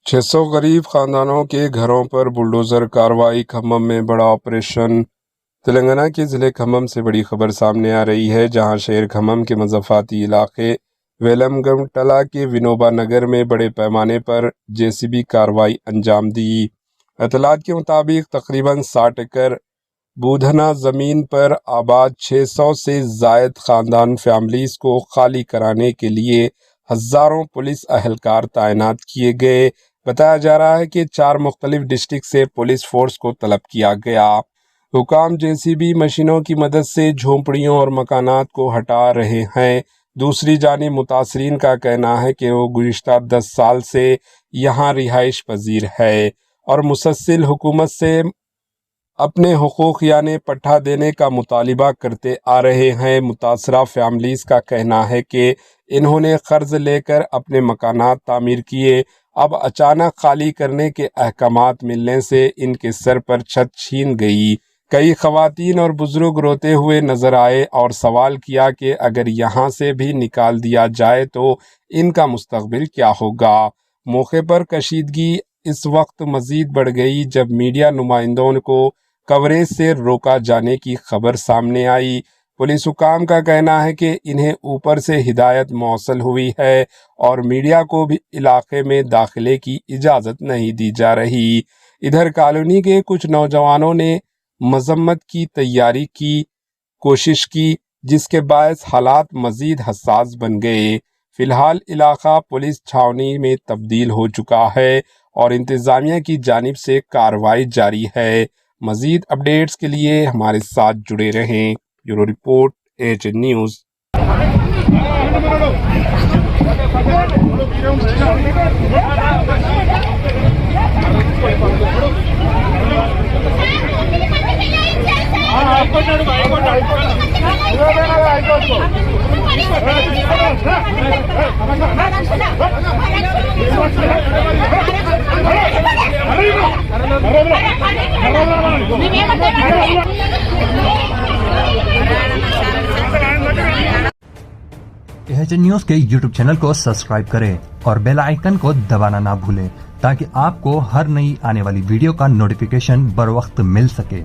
600 غریب خاندانوں کے گھروں پر بلڈوزر کارروائی۔ کھمم میں بڑا آپریشن۔ تلنگانہ کے ضلع کھمم سے بڑی خبر سامنے آ رہی ہے، جہاں شہر کھمم کے مضافاتی علاقے ویلم گم ٹلہ کے ونوبا نگر میں بڑے پیمانے پر JCB کارروائی انجام دی۔ اطلاعات کے مطابق تقریباً 60 ایکڑ بودھنا زمین پر آباد 600 سے زائد خاندان فیملیز کو خالی کرانے کے لیے ہزاروں پولیس اہلکار تعینات کیے گئے۔ بتایا جا رہا ہے کہ 4 مختلف ڈسٹرکٹ سے پولیس فورس کو طلب کیا گیا۔ حکام JCB مشینوں کی مدد سے جھونپڑیوں اور مکانات کو ہٹا رہے ہیں۔ دوسری جانب متاثرین کا کہنا ہے کہ وہ گزشتہ 10 سال سے یہاں رہائش پذیر ہے اور مسلسل حکومت سے اپنے حقوق یعنی پٹھا دینے کا مطالبہ کرتے آ رہے ہیں۔ متاثرہ فیملیز کا کہنا ہے کہ انہوں نے قرض لے کر اپنے مکانات تعمیر کیے، اب اچانک خالی کرنے کے احکامات ملنے سے ان کے سر پر چھت چھین گئی۔ کئی خواتین اور بزرگ روتے ہوئے نظر آئے اور سوال کیا کہ اگر یہاں سے بھی نکال دیا جائے تو ان کا مستقبل کیا ہوگا۔ موقع پر کشیدگی اس وقت مزید بڑھ گئی جب میڈیا نمائندوں کو کوریج سے روکا جانے کی خبر سامنے آئی۔ پولیس حکام کا کہنا ہے کہ انہیں اوپر سے ہدایت موصول ہوئی ہے اور میڈیا کو بھی علاقے میں داخلے کی اجازت نہیں دی جا رہی۔ ادھر کالونی کے کچھ نوجوانوں نے مذمت کی تیاری کی کوشش کی، جس کے باعث حالات مزید حساس بن گئے۔ فی الحال علاقہ پولیس چھاؤنی میں تبدیل ہو چکا ہے اور انتظامیہ کی جانب سے کارروائی جاری ہے۔ مزید اپڈیٹس کے لیے ہمارے ساتھ جڑے رہیں۔ Bureau report AJ news. AJ news کے YouTube چینل کو سبسکرائب کریں اور بیل آئیکن کو دبانا نہ بھولیں تاکہ آپ کو ہر نئی آنے والی ویڈیو کا نوٹیفیکیشن بر وقت مل سکے۔